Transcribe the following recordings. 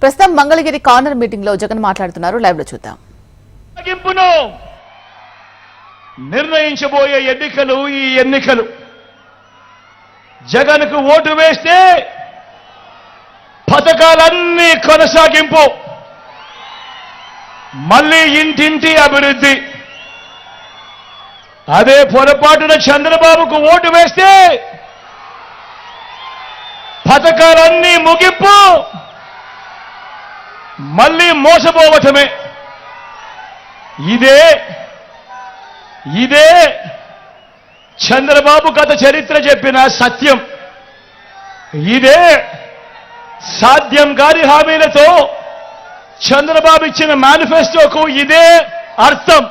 ప్రస్తుతం Mangalagiri corner meeting లో జగన్ మాట్లాడుతున్నారు. లైవ్ లో చూద్దాం. నిర్ణయించబోయే ఎన్నికలు ఈ ఎన్నికలు జగన్కు ఓటు వేస్తే పథకాలన్నీ కొనసాగింపు, మళ్ళీ ఇంటింటి అభివృద్ధి. అదే పొరపాటున చంద్రబాబుకు ఓటు వేస్తే పథకాలన్నీ ముగింపు, మళ్ళీ మోసపోవటమే. ఇదే చంద్రబాబు గత చరిత్ర చెప్పిన సత్యం. ఇదే సాధ్యం కాని హామీలతో చంద్రబాబు ఇచ్చిన మేనిఫెస్టోకు ఇదే అర్థం.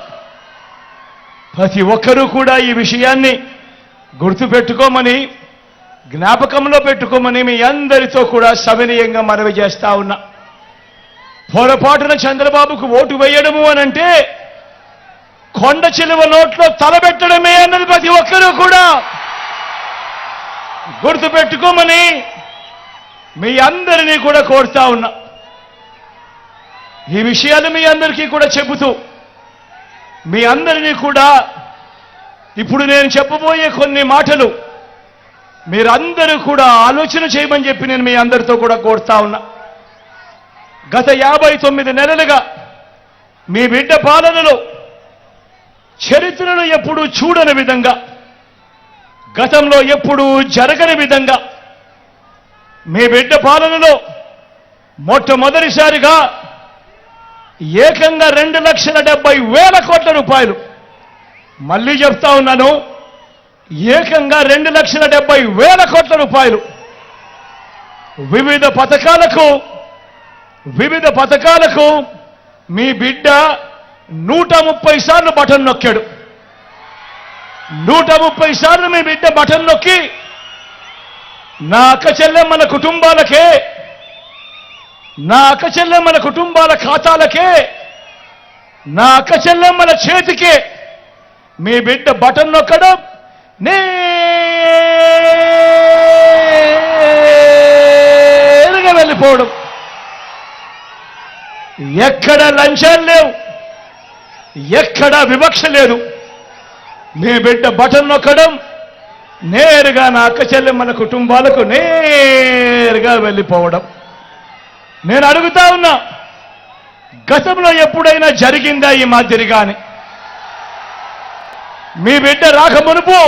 ప్రతి ఒక్కరూ కూడా ఈ విషయాన్ని గుర్తుపెట్టుకోమని, జ్ఞాపకంలో పెట్టుకోమని మీ అందరితో కూడా సవినయంగా మనవి చేస్తా ఉన్నా. పొరపాటున చంద్రబాబుకు ఓటు వేయడము అనంటే కొండ చిలువ నోట్లో తలబెట్టడమే అన్నది ప్రతి ఒక్కరూ కూడా గుర్తుపెట్టుకోమని మీ అందరినీ కూడా కోరుతా ఉన్నా. ఈ విషయాలు మీ అందరికీ కూడా చెబుతూ మీ అందరినీ కూడా ఇప్పుడు నేను చెప్పబోయే కొన్ని మాటలు మీరందరూ కూడా ఆలోచన చేయమని చెప్పి నేను మీ అందరితో కూడా కోరుతా ఉన్నా. గత 59 నెలలుగా మీ బిడ్డ పాలనలో చరిత్రను ఎప్పుడూ చూడని విధంగా, గతంలో ఎప్పుడూ జరగని విధంగా మీ బిడ్డ పాలనలో మొట్టమొదటిసారిగా ఏకంగా 2,70,000 కోట్ల రూపాయలు, మళ్ళీ చెప్తా ఉన్నాను, ఏకంగా 2,70,000 కోట్ల రూపాయలు వివిధ పథకాలకు మీ బిడ్డ 130 సార్లు బటన్ నొక్కాడు. 130 సార్లు మీ బిడ్డ బటన్ నొక్కి నా అక్క చెల్లెమ్మల ఖాతాలకే, నా అక్క చెల్లెమ్మల చేతికే మీ బిడ్డ బటన్ నొక్కడం, నేరుగా వెళ్ళిపోవడం. ఎక్కడ లంచాలు లేవు, ఎక్కడ వివక్ష లేదు. మీ బిడ్డ బటన్ నొక్కడం, నేరుగా నా అక్క చెల్లెమ్మల కుటుంబాలకు నేరుగా వెళ్ళిపోవడం. నేను అడుగుతా ఉన్నా, గతంలో ఎప్పుడైనా జరిగిందా ఈ మాదిరిగాని? మీ బిడ్డ రాక మునుపు,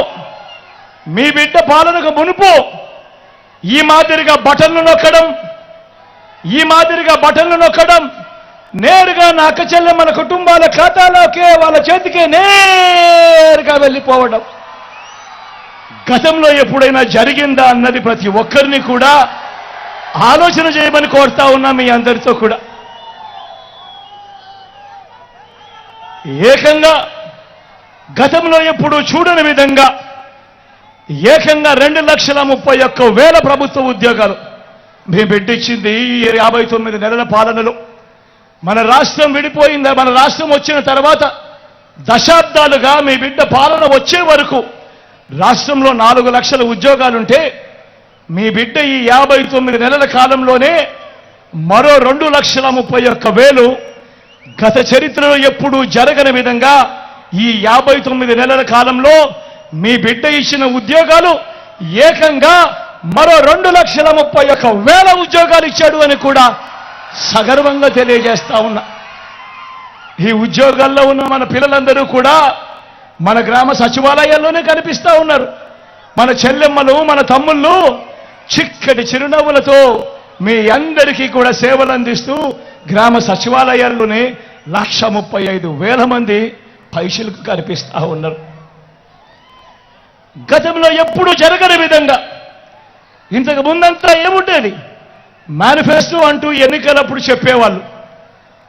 మీ బిడ్డ పాలనకు మునుపు ఈ మాదిరిగా బటన్లు నొక్కడం, నేరుగా నా అక్క చెల్లెమ్మల కుటుంబాల ఖాతాలోకే, వాళ్ళ చేతికే నేరుగా వెళ్ళిపోవడం గతంలో ఎప్పుడైనా జరిగిందా అన్నది ప్రతి ఒక్కరిని కూడా ఆలోచన చేయమని కోరుతా ఉన్నా. మీ అందరితో కూడా ఏకంగా గతంలో ఎప్పుడూ చూడని విధంగా ఏకంగా 2,31,000 ప్రభుత్వ ఉద్యోగాలు మీ బిడ్డిచ్చింది. ఈ 59 నెలల పాలనలో మన రాష్ట్రం విడిపోయిందా? మన రాష్ట్రం వచ్చిన తర్వాత దశాబ్దాలుగా మీ బిడ్డ పాలన వచ్చే వరకు రాష్ట్రంలో 4 లక్షల ఉద్యోగాలుంటే మీ బిడ్డ ఈ 59 నెలల కాలంలోనే మరో 2,31,000 గత చరిత్రలో ఎప్పుడూ జరగని విధంగా ఈ 59 నెలల కాలంలో మీ బిడ్డ ఇచ్చిన ఉద్యోగాలు ఏకంగా మరో 2,31,000 ఉద్యోగాలు ఇచ్చాడు అని కూడా సగర్వంగా తెలియజేస్తా ఉన్నా. ఈ ఉద్యోగాల్లో ఉన్న మన పిల్లలందరూ కూడా మన గ్రామ సచివాలయాల్లోనే కనిపిస్తా ఉన్నారు. మన చెల్లెమ్మలు, మన తమ్ముళ్ళు చిక్కటి చిరునవ్వులతో మీ అందరికీ కూడా సేవలు అందిస్తూ గ్రామ సచివాలయాల్లోనే 1,35,000 మంది పైసలకు కనిపిస్తా ఉన్నారు. గతంలో ఎప్పుడూ జరగని విధంగా ఇంతకు ముందంతా ఏముండేది? మేనిఫెస్టో అంటూ ఎన్నికలప్పుడు చెప్పేవాళ్ళు.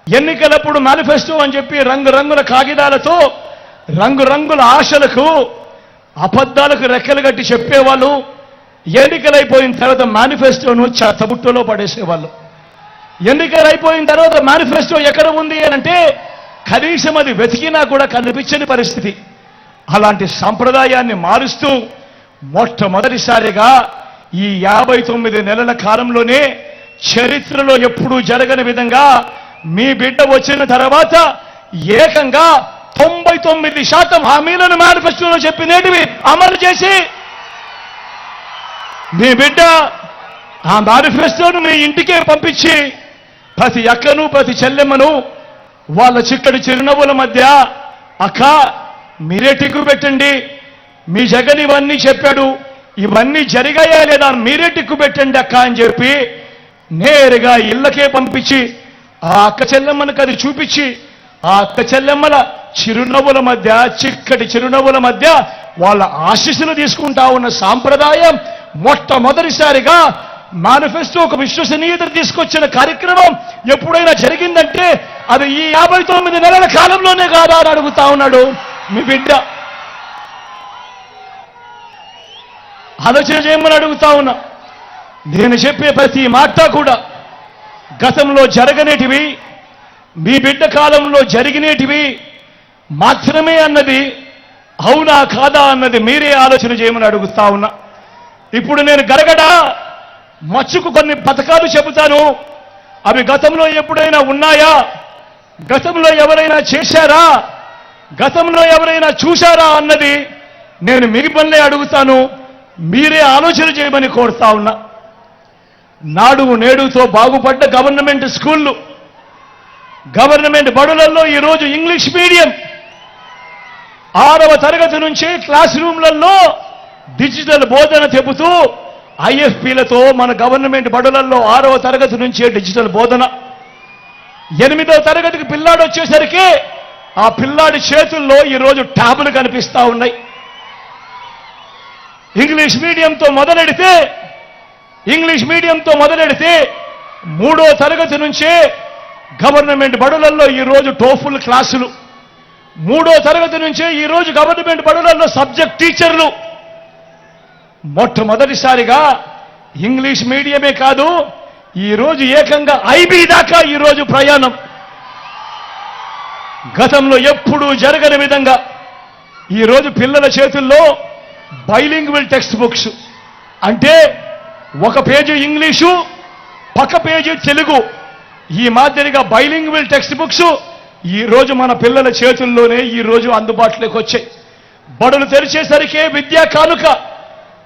ఎన్నికలప్పుడు మేనిఫెస్టో అని చెప్పి రంగురంగుల కాగితాలతో, రంగురంగుల ఆశలకు, అబద్ధాలకు రెక్కలు కట్టి చెప్పేవాళ్ళు. ఎన్నికలైపోయిన తర్వాత మేనిఫెస్టోను చెత్తబుట్టలో పడేసేవాళ్ళు. ఎన్నికలైపోయిన తర్వాత మేనిఫెస్టో ఎక్కడ ఉంది అంటే కనీసం అది వెతికినా కూడా కనిపించని పరిస్థితి. అలాంటి సంప్రదాయాన్ని మారుస్తూ మొట్టమొదటిసారిగా ఈ 59 నెలల కాలంలోనే చరిత్రలో ఎప్పుడూ జరగని విధంగా మీ బిడ్డ వచ్చిన తర్వాత ఏకంగా 99% హామీలను మేనిఫెస్టోలో చెప్పినేటివి అమలు చేసి మీ బిడ్డ ఆ మేనిఫెస్టోను మీ ఇంటికే పంపించి ప్రతి అక్కను ప్రతి చెల్లెమ్మను వాళ్ళ చిక్కడి చిరునవ్వుల మధ్య అక్క మీరే టిక్కు పెట్టండి, మీ జగన్ ఇవన్నీ చెప్పాడు, ఇవన్నీ జరిగాయా లేదా మీరే టిక్కు పెట్టండి అక్క అని చెప్పి నేరుగా ఇళ్ళకే పంపించి ఆ అక్క చెల్లెమ్మలకు అది చూపించి ఆ అక్క చెల్లెమ్మల చిరునవ్వుల మధ్య చిక్కటి చిరునవ్వుల మధ్య వాళ్ళ ఆశీస్సులు తీసుకుంటా ఉన్న సాంప్రదాయం మొట్టమొదటిసారిగా మేనిఫెస్టో ఒక విశ్వసనీయత తీసుకొచ్చిన కార్యక్రమం ఎప్పుడైనా జరిగిందంటే అది ఈ 59 నెలల కాలంలోనే కాదా అని అడుగుతా ఉన్నాడు మీ బిడ్డ. ఆలోచన చేయమని అడుగుతా ఉన్నా. నేను చెప్పే ప్రతి మాట కూడా గతంలో జరగనేటివి మీ బిడ్డ కాలంలో జరిగినేటివి మాత్రమే అన్నది అవునా కాదా అన్నది మీరే ఆలోచన చేయమని అడుగుతా ఉన్నా. ఇప్పుడు నేను గరగడ మచ్చుకు కొన్ని పథకాలు చెబుతాను. అవి గతంలో ఎప్పుడైనా ఉన్నాయా, గతంలో ఎవరైనా చేశారా, గతంలో ఎవరైనా చూశారా అన్నది నేను మిగిలిపల్లే అడుగుతాను. మీరే ఆలోచన చేయమని కోరుతా ఉన్నా. నాడు నేడుతో బాగుపడ్డ గవర్నమెంట్ స్కూళ్ళు, గవర్నమెంట్ బడులలో ఈరోజు ఇంగ్లీష్ మీడియం 6వ తరగతి నుంచి క్లాస్ రూమ్లలో డిజిటల్ బోధన చెబుతూ ఐఎఫ్పీలతో మన గవర్నమెంట్ బడులలో 6వ తరగతి నుంచే డిజిటల్ బోధన. 8వ తరగతికి పిల్లాడు వచ్చేసరికి ఆ పిల్లాడి చేతుల్లో ఈరోజు ట్యాబులు కనిపిస్తా ఉన్నాయి. ఇంగ్లీష్ మీడియంతో మొదలెడితే 3వ తరగతి నుంచే గవర్నమెంట్ బడులలో ఈరోజు టోఫుల్ క్లాసులు, 3వ తరగతి నుంచే ఈరోజు గవర్నమెంట్ బడులలో సబ్జెక్ట్ టీచర్లు. మొట్టమొదటిసారిగా ఇంగ్లీష్ మీడియమే కాదు ఈరోజు ఏకంగా ఐబీ దాకా ఈరోజు ప్రయాణం. గతంలో ఎప్పుడూ జరగని విధంగా ఈరోజు పిల్లల చేతుల్లో బైలింగ్వల్ టెక్స్ట్ బుక్స్, అంటే ఒక పేజీ ఇంగ్లీషు పక్క పేజీ తెలుగు, ఈ మాదిరిగా బైలింగ్వల్ టెక్స్ట్ బుక్స్ ఈరోజు మన పిల్లల చేతుల్లోనే ఈరోజు అందుబాటులోకి వచ్చాయి. బడులు తెరిచేసరికే విద్యా కానుక,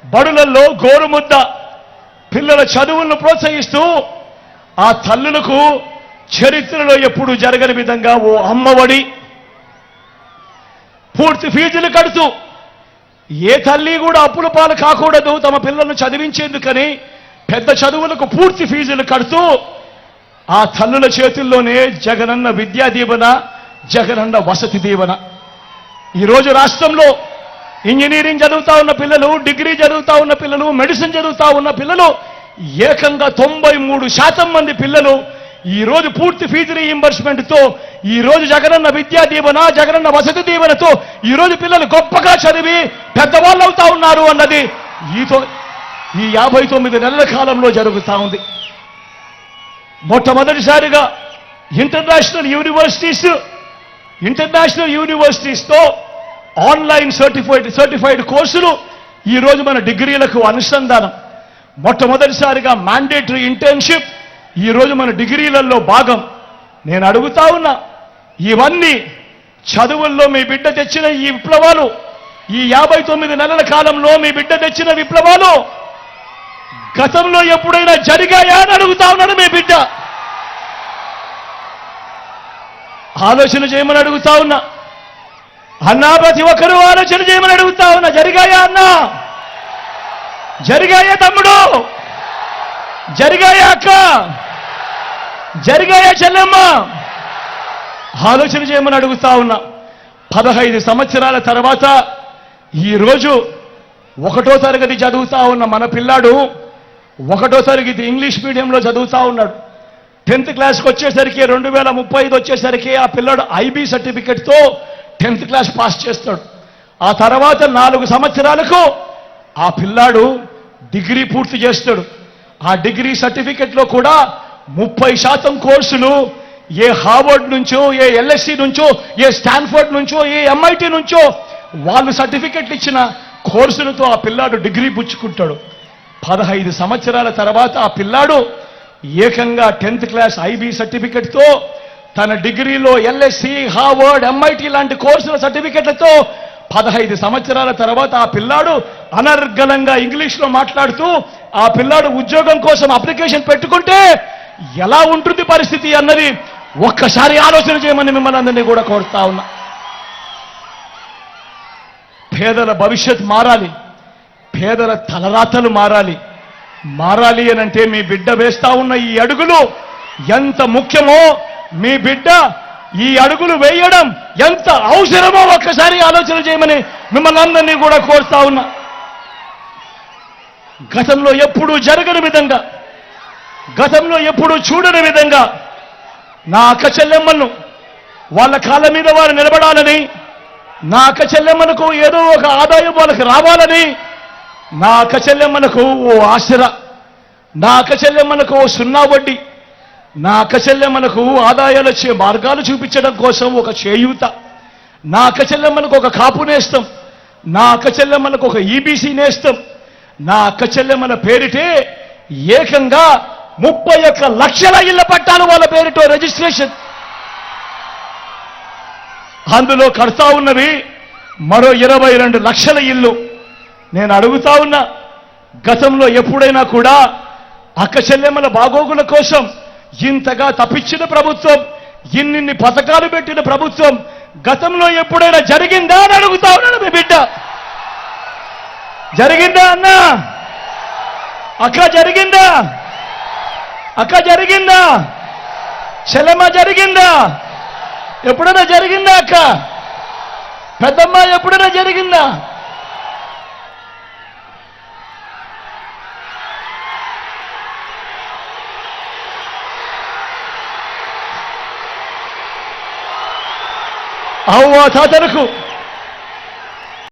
బడులలో గోరుముద్ద, పిల్లల చదువులను ప్రోత్సహిస్తూ ఆ తల్లులకు చరిత్రలో ఎప్పుడు జరగని విధంగా ఓ అమ్మఒడి, పూర్తి ఫీజులు కడుతూ ఏ తల్లి కూడా అప్పుల పాలు కాకూడదు తమ పిల్లలను చదివించేందుకని పెద్ద చదువులకు పూర్తి ఫీజులు కడుతూ ఆ తల్లుల చేతుల్లోనే జగనన్న విద్యా దీవెన, జగనన్న వసతి దీవెన. ఈరోజు రాష్ట్రంలో ఇంజనీరింగ్ చదువుతా ఉన్న పిల్లలు, డిగ్రీ చదువుతా ఉన్న పిల్లలు, మెడిసిన్ చదువుతా ఉన్న పిల్లలు ఏకంగా 93% మంది పిల్లలు ఈరోజు పూర్తి ఫీజు రీయింబర్స్మెంట్తో ఈరోజు జగనన్న విద్యా దీవెన, జగనన్న వసతి దీవెనతో ఈరోజు పిల్లలు గొప్పగా చదివి పెద్దవాళ్ళు అవుతా ఉన్నారు అన్నది ఈ 59 నెలల కాలంలో జరుగుతూ ఉంది. మొట్టమొదటిసారిగా ఇంటర్నేషనల్ యూనివర్సిటీస్తో ఆన్లైన్ సర్టిఫైడ్ కోర్సులు ఈరోజు మన డిగ్రీలకు అనుసంధానం. మొట్టమొదటిసారిగా మ్యాండేటరీ ఇంటర్న్షిప్ ఈరోజు మన డిగ్రీలలో భాగం. నేను అడుగుతా ఉన్నా, ఇవన్నీ చదువుల్లో మీ బిడ్డ తెచ్చిన ఈ విప్లవాలు, ఈ 59 నెలల కాలంలో మీ బిడ్డ తెచ్చిన విప్లవాలు గతంలో ఎప్పుడైనా జరిగాయా అని అడుగుతా ఉన్నాను మీ బిడ్డ. ఆలోచన చేయమని అడుగుతా ఉన్నా అన్నా, ప్రతి ఒక్కరూ ఆలోచన చేయమని అడుగుతా ఉన్నా. జరిగాయా అన్నా? జరిగాయా తమ్ముడు? జరిగాయా అక్క? జరిగాయా చెల్లెమ్మ? ఆలోచన చేయమని అడుగుతా ఉన్నా. 15 సంవత్సరాల తర్వాత ఈరోజు 1వ తరగతి చదువుతా ఉన్న మన పిల్లాడు 1వ తరగతి ఇంగ్లీష్ మీడియంలో చదువుతా ఉన్నాడు. 10th క్లాస్కి వచ్చేసరికి 2035 వచ్చేసరికి ఆ పిల్లాడు ఐబీ సర్టిఫికెట్తో 10th క్లాస్ పాస్ చేస్తాడు. ఆ తర్వాత 4 సంవత్సరాలకు ఆ పిల్లాడు డిగ్రీ పూర్తి చేస్తాడు. ఆ డిగ్రీ సర్టిఫికెట్లో కూడా 30% కోర్సులు ఏ హార్వర్డ్ నుంచో, ఏ ఎల్ఎస్సి నుంచో, ఏ స్టాన్ఫర్డ్ నుంచో, ఏ ఎంఐటి నుంచో వాళ్ళు సర్టిఫికెట్లు ఇచ్చిన కోర్సులతో ఆ పిల్లాడు డిగ్రీ పుచ్చుకుంటాడు. 15 సంవత్సరాల తర్వాత ఆ పిల్లాడు ఏకంగా 10th క్లాస్ ఐబీ సర్టిఫికెట్తో తన డిగ్రీలో ఎల్ఎస్సి, హార్వర్డ్, ఎంఐటి లాంటి కోర్సుల సర్టిఫికెట్లతో 15 సంవత్సరాల తర్వాత ఆ పిల్లాడు అనర్గళంగా ఇంగ్లీష్లో మాట్లాడుతూ ఆ పిల్లాడు ఉద్యోగం కోసం అప్లికేషన్ పెట్టుకుంటే ఎలా ఉంటుంది పరిస్థితి అన్నది ఒక్కసారి ఆలోచన చేయమని మిమ్మల్ని అందరినీ కూడా కోరుతా ఉన్నా. పేదల భవిష్యత్ మారాలి, పేదల తలరాతలు మారాలి అనంటే మీ బిడ్డ వేస్తా ఉన్న ఈ అడుగులు ఎంత ముఖ్యమో, మీ బిడ్డ ఈ అడుగులు వేయడం ఎంత అవసరమో ఒక్కసారి ఆలోచన చేయమని మిమ్మల్ని అందరినీ కూడా కోరుతా ఉన్నా. గతంలో ఎప్పుడూ జరగని విధంగా, గతంలో ఎప్పుడూ చూడని విధంగా నా అక్క చెల్లెమ్మలను వాళ్ళ కాళ్ళ మీద వారు నిలబడాలని, నా అక్క చెల్లెమ్మలకు ఏదో ఒక ఆదాయం వాళ్ళకి రావాలని, నా అక్క చెల్లెమ్మలకు ఓ ఆసరా, నా అక్క చెల్లెమ్మలకు ఓ సున్నా వడ్డీ, నా అక్క చెల్లెమ్మలకు ఆదాయాలు వచ్చే మార్గాలు చూపించడం కోసం ఒక చేయూత, నా అక్క చెల్లెమ్మలకు ఒక కాపు నేస్తం, నా అక్క చెల్లెమ్మలకు ఒక ఈబీసీ నేస్తం, నా అక్క చెల్లెమ్మల పేరిటే ఏకంగా 31 లక్షల ఇళ్ల పట్టాలు వాళ్ళ పేరిటో రిజిస్ట్రేషన్. అందులో కడతా ఉన్నవి మరో 22 లక్షల ఇల్లు. నేను అడుగుతా ఉన్నా, గతంలో ఎప్పుడైనా కూడా అక్క చెల్లెమ్మల బాగోగుల కోసం ఇంతగా తప్పించిన ప్రభుత్వం, ఇన్నిన్ని పథకాలు పెట్టిన ప్రభుత్వం గతంలో ఎప్పుడైనా జరిగిందా అని అడుగుతా ఉన్నాడు మీ బిడ్డ. జరిగిందా అన్నా? అక్క జరిగిందా? అక్క జరిగిందా? చెల్లెమ్మ జరిగిందా? ఎప్పుడైనా జరిగిందా? అక్క పెద్దమ్మ ఎప్పుడైనా జరిగిందా? అవ్వ తాతలకు